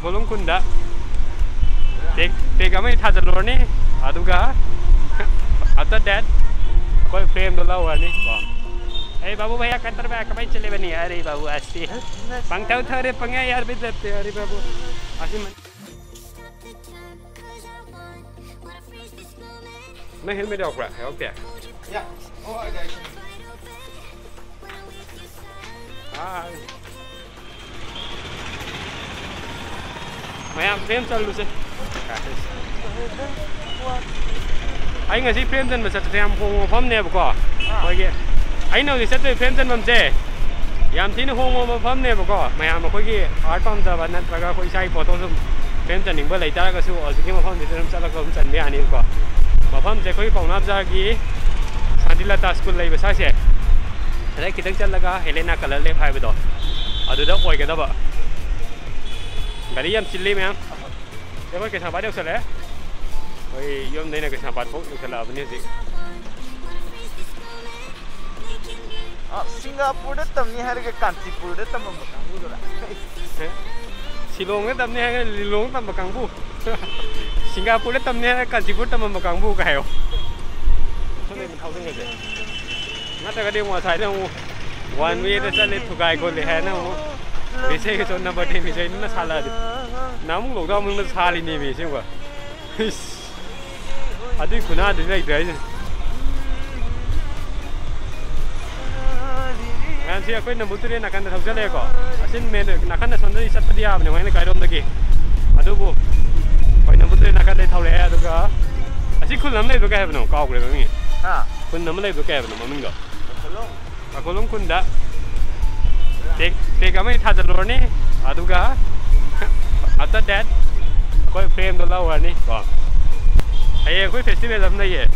Akolong kunda. Take kami thajalorni. Aduga. After that, koi frame do lawa ni. Hey babu भैया Qatar पे कमाई चले बनी अरे बाबू आसी पंखा उठा रे पंगे यार भी देते अरे बाबू आसी मैं हेलमेट ऑफ रहा है ओके या ओ आ जाए हाय मैं फ्रेम चल लू से आई ngasi frame dan masa frame ko phom ne ba ko oke I know this is the friends and Mamse. Yamtin home of Pam never go. My Amakogi, art from the Vanatraga, which I photos of friends and Nimble, like Taragasu, or the Game of the Salacons and Mianico. Mapam Zekoi Ponabzagi, Sandilata School Labor Sasha. Like Kitalaga, Helena Kalale Pivotal. I do not work it over. Gariam Chili, ma'am. Never get somebody else. We young Nena get about music. Singapore tamni har ke Kanchipur de tam bakangbu dora. Shillong de tamni har Lilong tam bakangbu. Singapore de tamni har Kanchipur tam bakangbu ka hayo. So le thau ding ge. Na ta ga de wa sai de one way de chale thukai ko le hai na wo. Be se ke chon number 10 me sai na sala de. Na mung lo da mung na sali ni me se wa. Adi kuna de lai de. See, I couldn't put it in a kind of Zaleco. I didn't make a kind of Sunday Saturday when I got on the game. I do go. When I put in a kind of Taurea to go, I see couldn't let to have no cow with me. Ah, couldn't let to have no Momingo. A column kunda. Take a minute, Tazalorni, Aduga. After that, quite frame the lower. I have a festival of the year.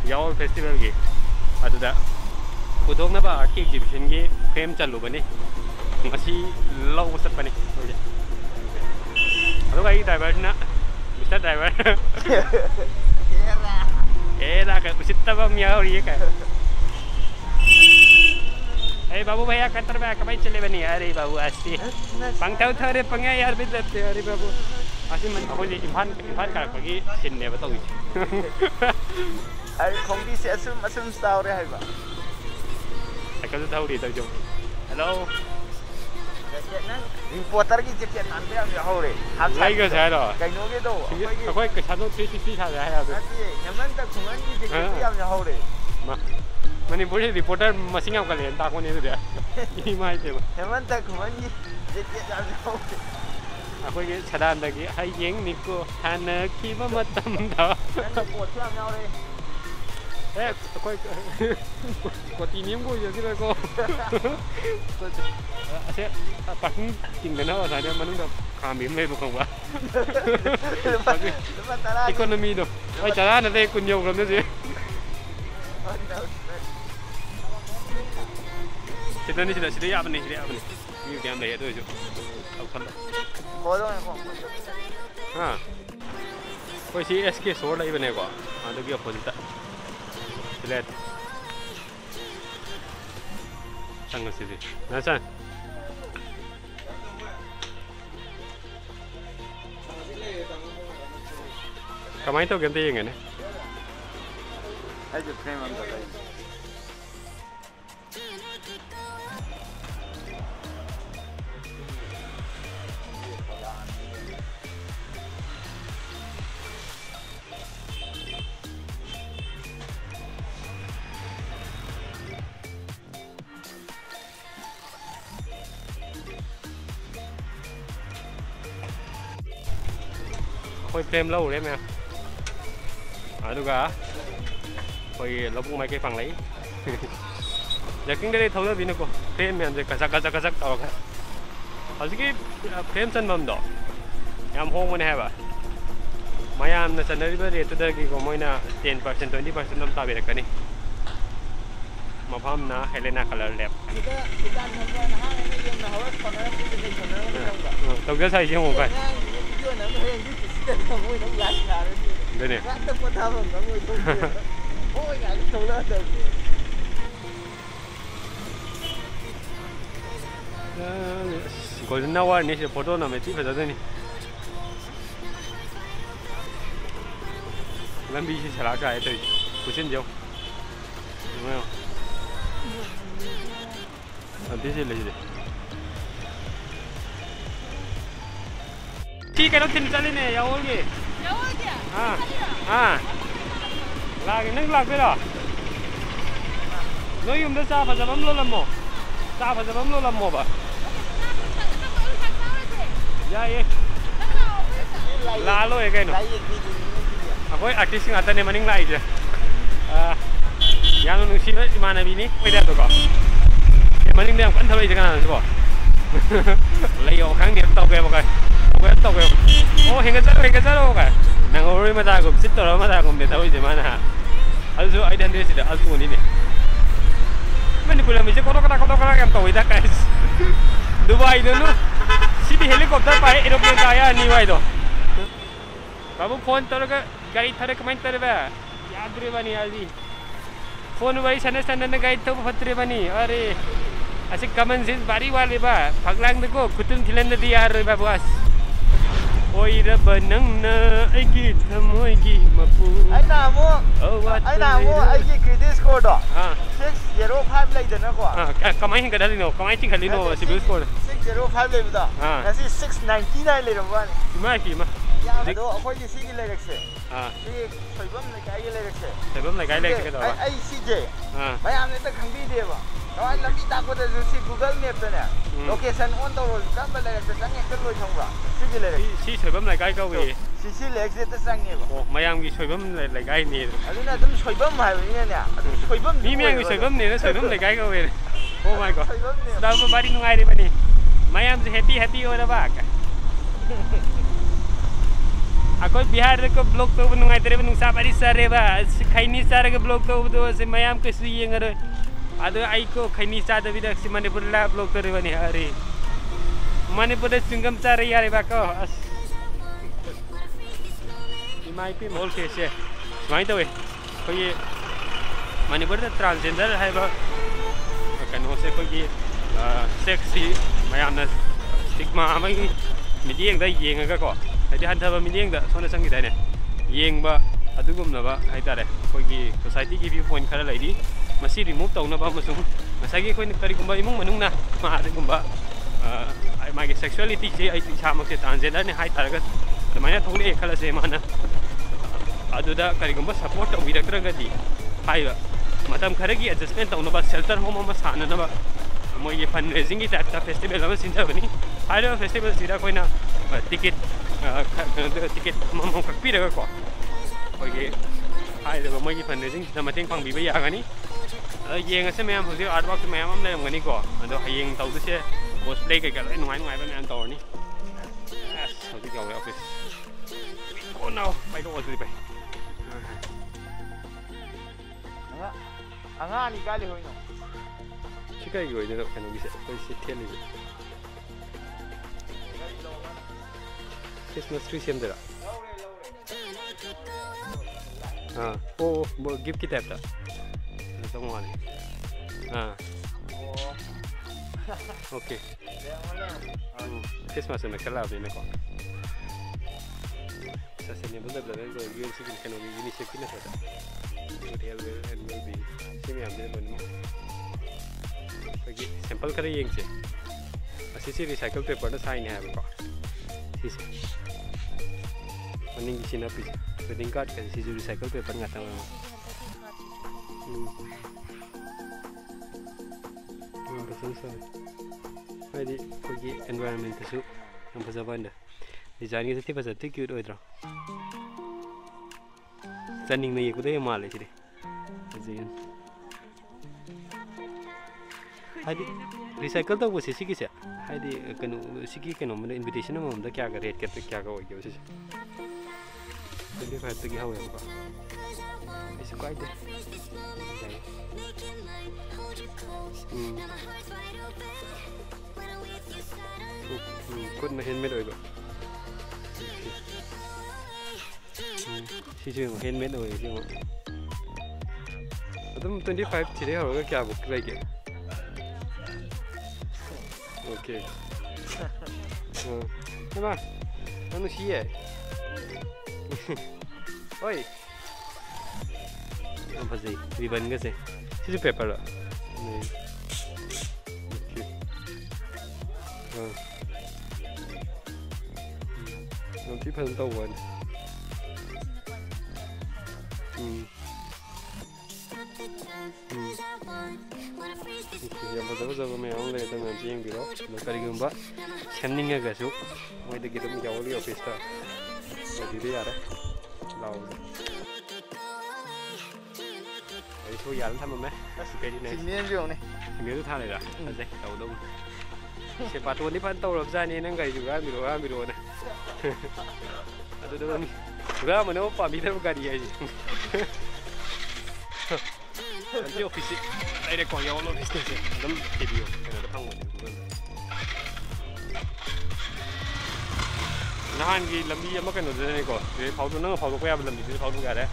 Your festival game. I do that. Putong na ba art exhibition ge frame chalu bani ngasi law sat bani ado gai driver na Mr. Driver era ka usitta ba mya ori ka hey babu bhaiya katar ba kamai chale bani are babu asti pangtau thare pange yar bi dete are babu asi man ko ji Imphaan karakpa gi sin ne ba tawi ai khong di se asum style re hai ba I can't tell you. Hello. Reporter की jacket नांदे हम यहाँ हो रहे। Like है यार। कहीं होगे तो। कोई कचानो 360 था यार। यमन तक घुमन की जैकेट हम यहाँ हो रहे। मणिपुरी रिपोर्टर मशीन आप कर लें ताकि नहीं तो ये माय थे। यमन तक घुमन की जैकेट हम यहाँ हो रहे। कोई के छड़ान लगी हाई यंग निको थाना की मत तम था। रिपोर्टर हम यहाँ हो रहे। Eh, kau tinim ko jadi ko. Asyik parking tinggal na sana manung dah kami ni bukan apa. Ekonomi tu. Ay cara nanti kunjung kalau tu sih. Kita ni sudah apa ni? Ini game dah itu je. Apa lah? Bodoh ni kau. Ha. Kau si SK soal lagi benda ko. Ada dia opposite. Let sangat sih, nasa. Kamai tu ganti yang ni. Aje frame am tak. Koi frame lâu đấy mẹ. Đúng cả. Koi lốp máy cái phẳng lấy. Giờ kinh đây thâu ra vì nó có frame mẹ rồi kasak tao cả. Asyik cái frame chân mầm đó. Yam home mana hai ba. Mayam na sandali ba rate da ki ko moina 10% 20% nam ta berak ni. Mafam na Helena color lab. Tao cái sai chứ không phải. Đây nè. Golden hour ni si photo na me ti phải rồi ni. lambi si salah saya tu, kucing jauh. Mana? Nanti sih lagi deh. ठीक है, तीन चले ने जाओगे? जाओगे? हाँ, हाँ. Lagi neng lag bela. Lo yung dah sah pasal bam lo lamo. Sah pasal bam lo lamo ba? Ya ye. Lalu ya kaino. Aku artis yang ada ni maning lai je. Yang nung sila di mana bini? Beda tu kau. Maning dia kan terbaik jangan sebab. Layo kang dia tahu ke apa? Aku tahu ke. Oh hingga jauh kan? Nang orang mata aku, situ orang mata aku dia tahu di mana. Also identitas dia asal ni. Mana pula macam kotak yang tahu dah guys. Dubai dulu. Sini helikopter pakai aeroplane kaya ni wai tu. Kamu phone taruh ke guide taruh kemain taruh ba? Yad reba ni aji. Phone wai sana na guide tu phatri bani. Are asyik common sense bari wale ba. Paglang tu ko kutun thilan na diar ba bos. Oi reba nang na aigi thamoi gi mapu. Ai namu aigi credit score do. 605 lai dana ko. Kamai hingga dah lino, kamai tinggal lino civil score. 605 lai da. Nasi 699 lai ramwan. Cuma. Ya do akoi ji sigi lai rakse. Si soibam lai kai lai rakse. Soibam lai kai lai rakse do. Ai sije. Mayam ne ta khangbi de ba. Ai lambi ta ko da si Google Map da ne. Location on to ro kam lai rakse sang ek loi thong ba. Sigi lai rakse. Si soibam lai kai ka we. Si lai rakse ta sang ne ba. Oh mayam gi soibam lai kai ni. Aduna dum soibam hai ni ne. Soibam mi yang gi soibam ni soibam lai kai ka we. Oh my god. Dah bari nungai re bani. Mayam se happy ora ba ka. Aku Bihar ko blog tu nungai tere nung sabari sare ba. Khaini sare ke blog tu se mayam ke sui yang ada. Ada ai ko khaini sa da bidak si Manipur la blog tu re bani are. Manipur de sungam sare yare ba ko. Mai pi mol ke se. Mai to we. Ko ye Manipur de transgender hai ba. Kan ho se ko ye sexy mayam na stigma mai midi yang da yeng ga ko. Jadi hantaba mining da sona sangi da ne yeng ba adugum na ba hai tare koi gi society gi view point khara lai di masi remove taw na ba masung masagi koi kari gumba imung manung na ma ade gumba ai ma gi sexuality je ai cha mak se transgender ne hai tare ga mana thole khala se mana aduda kari gumba support wi rakra ga di hai ba matam khara gi adjustment taw na ba shelter home ma sana na ba moi ye fundraising ki type ta festival ma sinja bani hai ro festival sira koi na ticket mau kakpi dah kau, okey, hai dah mau pergi fundraising, kita mesti pang biaya kan ni, yang asal macam tu artwork tu macam mana yang ni kau, ada yang tahu tu saya cosplay ke kalau nungai macam tahu ni, nanti kau office, oh no, baik tu tu baik, angah ni kali hoino, cikai gue itu kan bisa, kau siapa ni? Christmas tree siam dera. Oh, gift kita apa? Semua ni. Okay. Christmas ni kalau apa ni kau? Sasanya betul-betul kalau gift sih kan ini sih kena saja. Hotel and will be siam dia loh. Bagi sampel kerja yang sih. Asisi recycle paper dah sign ni apa kau? Sisi. Mending di sini habis. Wedding card kan si recycle paper nggak tahu. Betul. Jadi pergi environment tu, yang pasal benda. Design kita tiba saja cute orang. Sanding ni aku dah yang malah sini. Design. Jadi recycle tu apa sih kisah? Jadi kan siki kan mana invitation mana mana kya rate kya kau ikut sih. Jadi saya pergi hawa apa? Isu kau ada. Kod na handmade oigo. Sisi mo handmade oigo sih mo. Adum 25 ciri hawa kya book lagi. Okay. Apa? Anu sih? Oi. ꯌꯥꯝ ꯐꯖꯩ ꯔꯤꯕꯟꯒꯁꯦ ꯁꯤꯁꯨ paper ꯌꯥꯝ ꯊꯤ ꯐꯖꯅ ꯇꯧꯕꯅꯤ ꯌꯥꯝ ꯐꯖ ꯐꯖꯕ ꯃꯌꯥꯝ ꯑꯃ ꯂꯩ ꯑꯗꯨ ꯃꯌꯥꯝꯁꯤ ꯌꯦꯡꯕꯤꯔꯣ ꯑꯗꯣ ꯀꯔꯤꯒꯨꯝꯕ ꯁꯦꯝꯅꯤꯡꯉꯒꯁꯨ ꯃꯣꯏꯗꯒꯤ ꯑꯗꯨꯝ ꯌꯥꯎꯔꯤ ꯑꯣꯐꯤꯁꯇ ꯑꯗꯨꯗꯤ ꯌꯥꯔꯦ ꯂꯥꯎꯕꯗ ꯑꯩꯁꯨ ꯌꯥꯔꯅ ꯊꯝꯃꯝꯃꯦ ꯑꯁ ꯀꯩꯗꯤꯅꯦ ꯁꯤꯡꯅꯦꯜꯁꯨ ꯊꯥꯔꯦꯗ ꯐꯖꯩ ꯇꯧꯗꯧꯅꯤ ꯁꯦ ꯄꯥꯇꯣꯟꯗꯤ ꯐꯖꯅ ꯇꯧꯔꯕꯖꯥꯠꯅꯤ ꯅꯪ ꯒꯥꯔꯤꯁꯨ ꯍꯨꯔꯥꯟꯕꯤꯔꯣꯅ ꯑꯗꯨꯗ ꯍꯨꯔꯥꯟꯕꯅ ꯑꯃꯨꯛ ꯄꯥꯝꯕꯤꯗꯕ ꯒꯥꯔꯤ ꯍꯥꯏꯁꯦ ꯁꯤ ꯑꯣꯐꯤꯁꯁꯤ ꯂꯩꯔꯦꯀꯣ ꯌꯥꯎꯜ ꯑꯣꯐꯤꯁꯅꯦꯁꯦ ꯑꯗꯨꯝ ꯊꯤꯕꯤꯌꯣ ꯀꯩꯅꯣꯗ ꯐꯪꯕꯅꯦ ꯒꯨꯒꯜꯗ ꯅꯍꯥꯟꯒꯤ ꯂꯝꯕꯤ ꯑꯃ ꯀꯩꯅꯣꯗꯨꯗꯅꯦꯀꯣ ꯅꯪꯅ ꯐꯥꯎꯗꯣꯛꯄ ꯌꯥꯕ ꯂꯝꯕꯤꯗꯨꯗ ꯐꯥꯎꯗꯣꯛ ꯌꯥꯔꯦ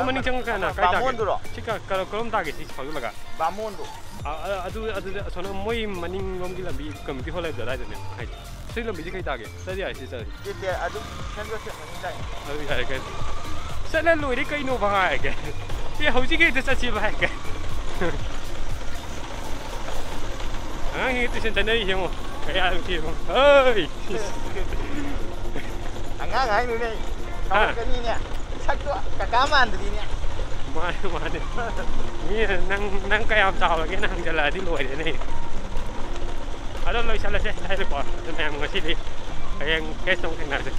ꯃꯅꯤꯡ ꯆꯪꯉꯀꯥꯟꯗ ꯀꯥꯏ ꯇꯥꯒꯦ ꯁꯤ ꯀꯔꯝ ꯇꯥꯒꯦ ꯁꯤ ꯐꯥꯎꯗꯣꯛꯂꯒ ꯕꯥꯃꯣꯟꯗꯣ ꯑꯗꯨꯗ ꯑꯁꯣꯝ ꯃꯣꯏ ꯃꯅꯤꯡꯂꯣꯝꯒꯤ ꯂꯝꯕꯤ ꯀꯝꯃ꯭ꯌꯨꯅꯤꯇꯤ ꯍꯣꯜ ꯂꯩꯕꯗꯣ ꯑꯗꯥꯏꯗꯅꯦ ꯍꯥꯏꯗꯤ ꯁꯤ ꯂꯝꯕꯤꯁꯤ ꯀꯩ ꯇꯥꯒꯦ ꯆꯠ ꯌꯥꯔꯦ ꯁꯤ ꯆꯠꯂꯦ ꯑꯗꯨꯝ ꯑꯗꯨ ꯌꯥꯔꯦ ꯀꯩꯅꯣ ꯆꯠꯂ ꯂꯣꯏꯔꯦ ꯀꯩꯅꯣ ꯍꯥꯏꯒꯦ ꯁꯤ ꯍꯧꯖꯤꯛ ꯍꯦꯛꯇ ꯆꯠꯁꯤꯕ ꯍꯥꯏꯒꯦ ꯑꯉꯥꯡꯁꯤꯡ ꯇꯨꯏꯁꯟ ꯆꯠꯅꯔꯤ ꯌꯦꯡꯉꯣ ꯀꯌꯥ ꯅꯨꯡꯁꯤꯕꯣ ꯍꯣꯏ ꯑꯉꯥꯡ ꯍꯥꯏꯅꯨꯅꯦ ꯀꯧꯔꯛꯀꯅꯤꯅꯦ ꯁꯛꯇꯣ ꯀꯀꯥ ꯃꯥꯟꯗ꯭ꯔꯤꯅꯦ ꯃꯥꯅꯦ ꯃꯤꯅ ꯅꯪ ꯀꯌꯥꯝ ꯆꯥꯎꯔꯒꯦꯅ ꯍꯪꯖꯜꯂꯛꯑꯗꯤ ꯂꯣꯏꯔꯦꯅꯦ ꯑꯗꯣ ꯂꯣꯏꯁꯜꯂꯁꯦ ꯍꯥꯏꯔꯦꯀꯣ ꯑꯗꯨ ꯃꯌꯥꯝ ꯉꯁꯤꯗꯤ ꯍꯌꯦꯡ ꯀꯦꯁ ꯑꯃꯨꯛ ꯊꯦꯡꯅꯔꯁꯦ